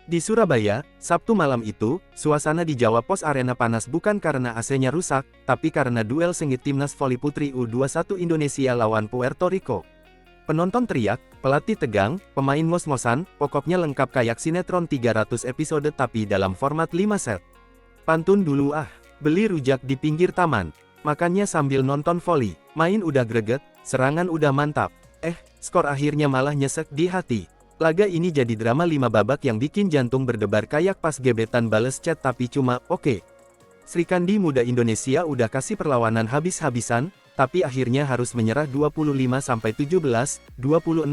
Di Surabaya, Sabtu malam itu, suasana di Jawa Pos Arena panas bukan karena AC-nya rusak, tapi karena duel sengit timnas voli putri U21 Indonesia lawan Puerto Rico. Penonton teriak, pelatih tegang, pemain ngos-ngosan, pokoknya lengkap kayak sinetron 300 episode tapi dalam format 5 set. Pantun dulu ah, beli rujak di pinggir taman, makannya sambil nonton voli, main udah greget, serangan udah mantap, skor akhirnya malah nyesek di hati. Laga ini jadi drama 5 babak yang bikin jantung berdebar kayak pas gebetan bales chat tapi cuma, oke. Sri Kandi muda Indonesia udah kasih perlawanan habis-habisan, tapi akhirnya harus menyerah 25-17, 26-28,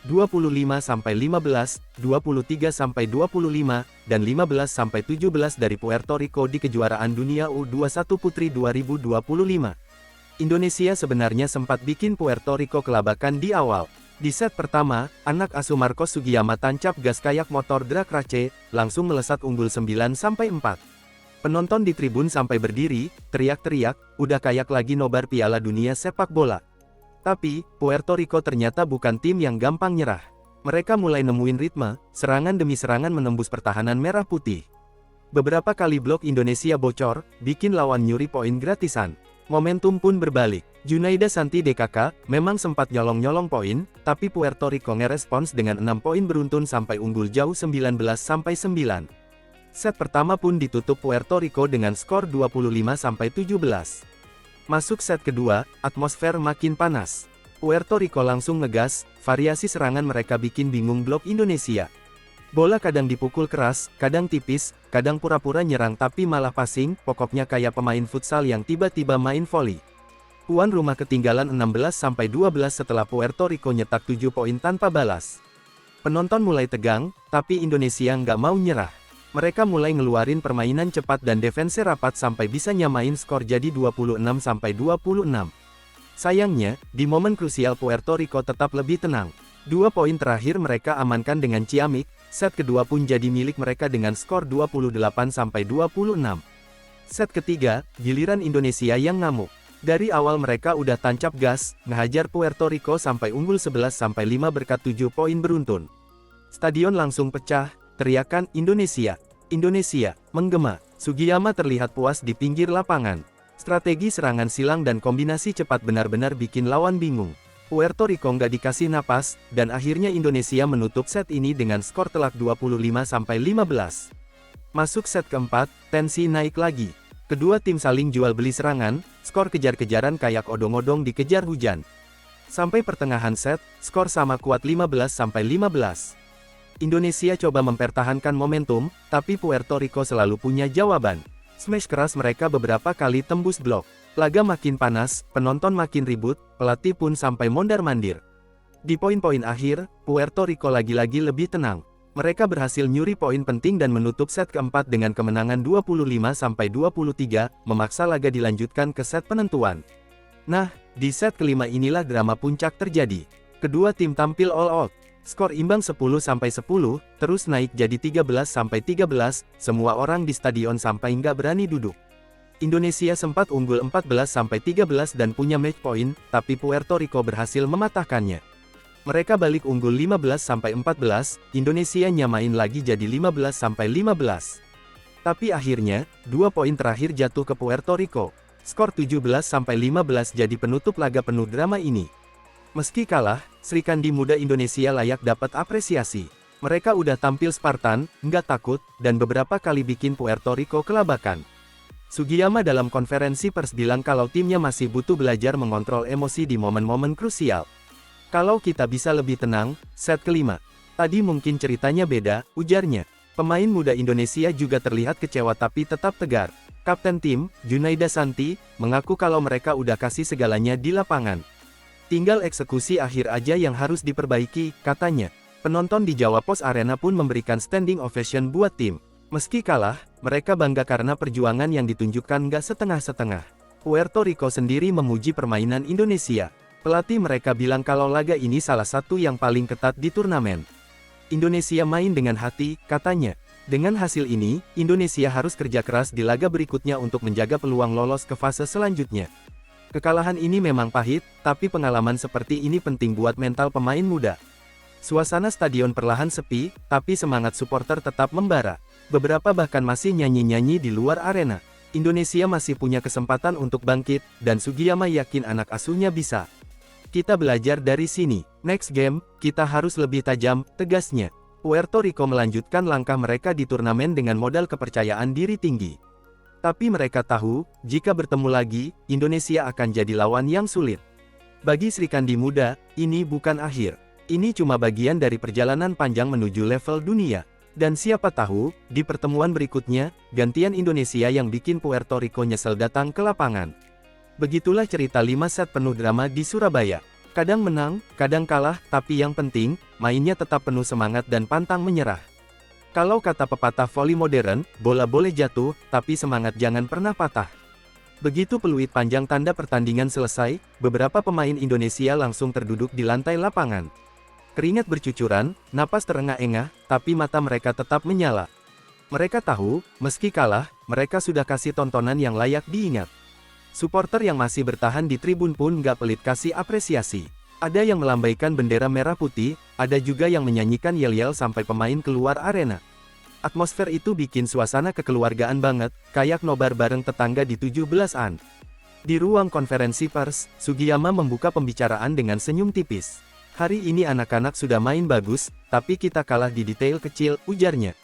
25-15, 23-25, dan 15-17 dari Puerto Rico di kejuaraan dunia U21 Putri 2025. Indonesia sebenarnya sempat bikin Puerto Rico kelabakan di awal. Di set pertama, anak asuh Marcos Sugiyama tancap gas kayak motor drag race, langsung melesat unggul 9-4. Penonton di tribun sampai berdiri, teriak-teriak, udah kayak lagi nobar Piala Dunia sepak bola. Tapi, Puerto Rico ternyata bukan tim yang gampang nyerah. Mereka mulai nemuin ritme, serangan demi serangan menembus pertahanan merah putih. Beberapa kali blok Indonesia bocor, bikin lawan nyuri poin gratisan. Momentum pun berbalik. Junaida Santi DKK memang sempat nyolong-nyolong poin, tapi Puerto Rico ngerespons dengan 6 poin beruntun sampai unggul jauh 19-9. Set pertama pun ditutup Puerto Rico dengan skor 25-17. Masuk set kedua, atmosfer makin panas. Puerto Rico langsung ngegas, variasi serangan mereka bikin bingung blok Indonesia. Bola kadang dipukul keras, kadang tipis, kadang pura-pura nyerang tapi malah passing, pokoknya kayak pemain futsal yang tiba-tiba main voli. Tuan rumah ketinggalan 16-12 setelah Puerto Rico nyetak 7 poin tanpa balas. Penonton mulai tegang, tapi Indonesia nggak mau nyerah. Mereka mulai ngeluarin permainan cepat dan defense rapat sampai bisa nyamain skor jadi 26-26. Sayangnya, di momen krusial Puerto Rico tetap lebih tenang. 2 poin terakhir mereka amankan dengan ciamik, set kedua pun jadi milik mereka dengan skor 28-26. Set ketiga, giliran Indonesia yang ngamuk. Dari awal mereka udah tancap gas, ngehajar Puerto Rico sampai unggul 11-5 berkat 7 poin beruntun. Stadion langsung pecah, teriakan Indonesia, Indonesia, menggema. Sugiyama terlihat puas di pinggir lapangan. Strategi serangan silang dan kombinasi cepat benar-benar bikin lawan bingung. Puerto Rico nggak dikasih napas, dan akhirnya Indonesia menutup set ini dengan skor telak 25-15. Masuk set keempat, tensi naik lagi. Kedua tim saling jual beli serangan, skor kejar-kejaran kayak odong-odong dikejar hujan. Sampai pertengahan set, skor sama kuat 15-15. Indonesia coba mempertahankan momentum, tapi Puerto Rico selalu punya jawaban. Smash keras mereka beberapa kali tembus blok. Laga makin panas, penonton makin ribut, pelatih pun sampai mondar-mandir. Di poin-poin akhir, Puerto Rico lagi-lagi lebih tenang. Mereka berhasil nyuri poin penting dan menutup set keempat dengan kemenangan 25-23, memaksa laga dilanjutkan ke set penentuan. Nah, di set kelima inilah drama puncak terjadi. Kedua tim tampil all out. Skor imbang 10-10, terus naik jadi 13-13, semua orang di stadion sampai nggak berani duduk. Indonesia sempat unggul 14-13 dan punya match point, tapi Puerto Rico berhasil mematahkannya. Mereka balik unggul 15-14, Indonesia nyamain lagi jadi 15-15. Tapi akhirnya, 2 poin terakhir jatuh ke Puerto Rico. Skor 17-15 jadi penutup laga penuh drama ini. Meski kalah, Sri Kandi muda Indonesia layak dapat apresiasi. Mereka udah tampil Spartan, nggak takut, dan beberapa kali bikin Puerto Rico kelabakan. Sugiyama dalam konferensi pers bilang kalau timnya masih butuh belajar mengontrol emosi di momen-momen krusial. Kalau kita bisa lebih tenang, set kelima. Tadi mungkin ceritanya beda, ujarnya. Pemain muda Indonesia juga terlihat kecewa tapi tetap tegar. Kapten tim, Junaida Santi, mengaku kalau mereka udah kasih segalanya di lapangan. Tinggal eksekusi akhir aja yang harus diperbaiki, katanya. Penonton di Jawa Pos Arena pun memberikan standing ovation buat tim. Meski kalah, mereka bangga karena perjuangan yang ditunjukkan nggak setengah-setengah. Puerto Rico sendiri memuji permainan Indonesia. Pelatih mereka bilang kalau laga ini salah satu yang paling ketat di turnamen. Indonesia main dengan hati, katanya. Dengan hasil ini, Indonesia harus kerja keras di laga berikutnya untuk menjaga peluang lolos ke fase selanjutnya. Kekalahan ini memang pahit, tapi pengalaman seperti ini penting buat mental pemain muda. Suasana stadion perlahan sepi, tapi semangat supporter tetap membara. Beberapa bahkan masih nyanyi-nyanyi di luar arena. Indonesia masih punya kesempatan untuk bangkit, dan Sugiyama yakin anak asuhnya bisa. Kita belajar dari sini. Next game, kita harus lebih tajam, tegasnya. Puerto Rico melanjutkan langkah mereka di turnamen dengan modal kepercayaan diri tinggi. Tapi mereka tahu, jika bertemu lagi, Indonesia akan jadi lawan yang sulit. Bagi Sri Kandi muda, ini bukan akhir. Ini cuma bagian dari perjalanan panjang menuju level dunia. Dan siapa tahu, di pertemuan berikutnya, gantian Indonesia yang bikin Puerto Rico nyesel datang ke lapangan. Begitulah cerita 5 set penuh drama di Surabaya. Kadang menang, kadang kalah, tapi yang penting, mainnya tetap penuh semangat dan pantang menyerah. Kalau kata pepatah voli modern, bola boleh jatuh, tapi semangat jangan pernah patah. Begitu peluit panjang tanda pertandingan selesai, beberapa pemain Indonesia langsung terduduk di lantai lapangan. Keringat bercucuran, napas terengah-engah, tapi mata mereka tetap menyala. Mereka tahu, meski kalah, mereka sudah kasih tontonan yang layak diingat. Suporter yang masih bertahan di tribun pun nggak pelit kasih apresiasi. Ada yang melambaikan bendera merah putih, ada juga yang menyanyikan yel-yel sampai pemain keluar arena. Atmosfer itu bikin suasana kekeluargaan banget, kayak nobar bareng tetangga di 17-an. Di ruang konferensi pers, Sugiyama membuka pembicaraan dengan senyum tipis. Hari ini anak-anak sudah main bagus, tapi kita kalah di detail kecil, ujarnya.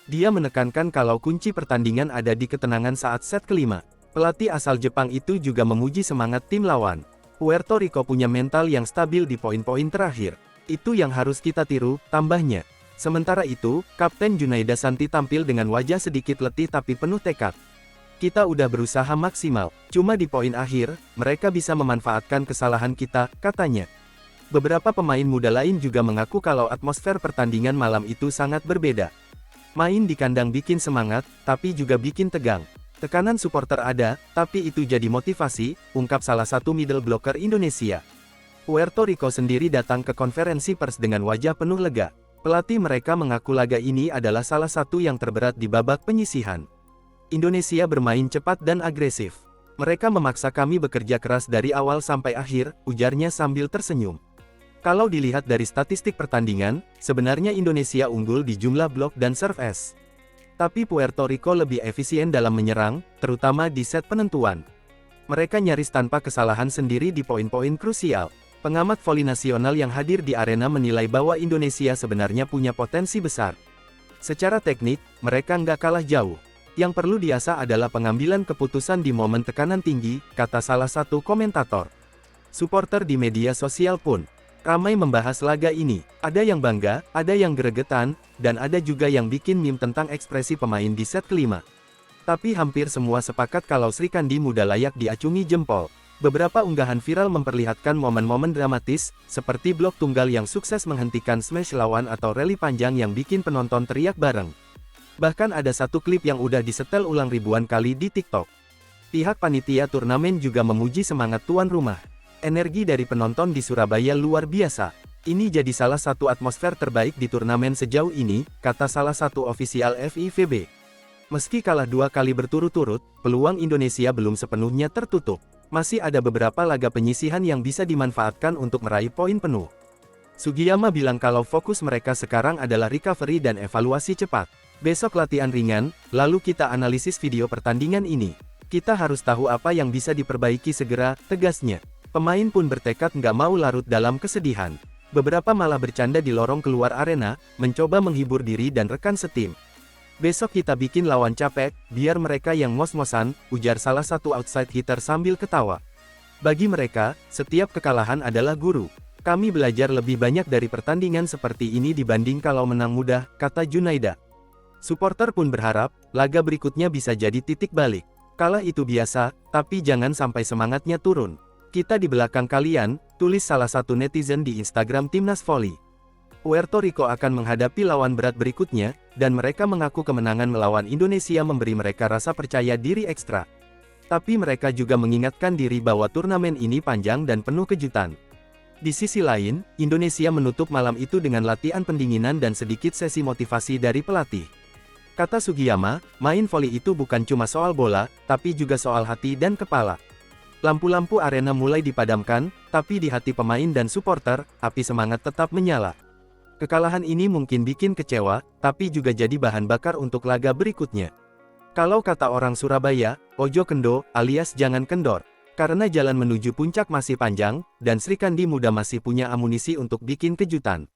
Dia menekankan kalau kunci pertandingan ada di ketenangan saat set kelima. Pelatih asal Jepang itu juga memuji semangat tim lawan. Puerto Rico punya mental yang stabil di poin-poin terakhir. Itu yang harus kita tiru, tambahnya. Sementara itu, Kapten Junaida Santi tampil dengan wajah sedikit letih tapi penuh tekad. Kita udah berusaha maksimal, cuma di poin akhir, mereka bisa memanfaatkan kesalahan kita, katanya. Beberapa pemain muda lain juga mengaku kalau atmosfer pertandingan malam itu sangat berbeda. Main di kandang bikin semangat, tapi juga bikin tegang. Tekanan supporter ada, tapi itu jadi motivasi, ungkap salah satu middle blocker Indonesia. Puerto Rico sendiri datang ke konferensi pers dengan wajah penuh lega. Pelatih mereka mengaku laga ini adalah salah satu yang terberat di babak penyisihan. Indonesia bermain cepat dan agresif. Mereka memaksa kami bekerja keras dari awal sampai akhir, ujarnya sambil tersenyum. Kalau dilihat dari statistik pertandingan, sebenarnya Indonesia unggul di jumlah blok dan serve ace. Tapi Puerto Rico lebih efisien dalam menyerang, terutama di set penentuan. Mereka nyaris tanpa kesalahan sendiri di poin-poin krusial. Pengamat voli nasional yang hadir di arena menilai bahwa Indonesia sebenarnya punya potensi besar. Secara teknik, mereka nggak kalah jauh. Yang perlu diasah adalah pengambilan keputusan di momen tekanan tinggi, kata salah satu komentator. Suporter di media sosial pun ramai membahas laga ini. Ada yang bangga, ada yang gregetan, dan ada juga yang bikin meme tentang ekspresi pemain di set kelima. Tapi hampir semua sepakat kalau Sri Kandi muda layak diacungi jempol. Beberapa unggahan viral memperlihatkan momen-momen dramatis, seperti blok tunggal yang sukses menghentikan smash lawan atau rally panjang yang bikin penonton teriak bareng. Bahkan ada satu klip yang udah disetel ulang ribuan kali di TikTok. Pihak panitia turnamen juga memuji semangat tuan rumah. Energi dari penonton di Surabaya luar biasa. Ini jadi salah satu atmosfer terbaik di turnamen sejauh ini, kata salah satu ofisial FIVB. Meski kalah 2 kali berturut-turut, peluang Indonesia belum sepenuhnya tertutup. Masih ada beberapa laga penyisihan yang bisa dimanfaatkan untuk meraih poin penuh. Sugiyama bilang kalau fokus mereka sekarang adalah recovery dan evaluasi cepat. Besok latihan ringan, lalu kita analisis video pertandingan ini. Kita harus tahu apa yang bisa diperbaiki segera, tegasnya. Pemain pun bertekad nggak mau larut dalam kesedihan. Beberapa malah bercanda di lorong keluar arena, mencoba menghibur diri dan rekan setim. Besok kita bikin lawan capek, biar mereka yang ngos-ngosan, ujar salah satu outside hitter sambil ketawa. Bagi mereka, setiap kekalahan adalah guru. Kami belajar lebih banyak dari pertandingan seperti ini dibanding kalau menang mudah, kata Junaida. Suporter pun berharap, laga berikutnya bisa jadi titik balik. Kalah itu biasa, tapi jangan sampai semangatnya turun. Kita di belakang kalian, tulis salah satu netizen di Instagram Timnas Voli. Puerto Rico akan menghadapi lawan berat berikutnya, dan mereka mengaku kemenangan melawan Indonesia memberi mereka rasa percaya diri ekstra. Tapi mereka juga mengingatkan diri bahwa turnamen ini panjang dan penuh kejutan. Di sisi lain, Indonesia menutup malam itu dengan latihan pendinginan dan sedikit sesi motivasi dari pelatih. Kata Sugiyama, main voli itu bukan cuma soal bola, tapi juga soal hati dan kepala. Lampu-lampu arena mulai dipadamkan, tapi di hati pemain dan suporter, api semangat tetap menyala. Kekalahan ini mungkin bikin kecewa, tapi juga jadi bahan bakar untuk laga berikutnya. Kalau kata orang Surabaya, ojo kendo, alias jangan kendor. Karena jalan menuju puncak masih panjang, dan Srikandi Muda masih punya amunisi untuk bikin kejutan.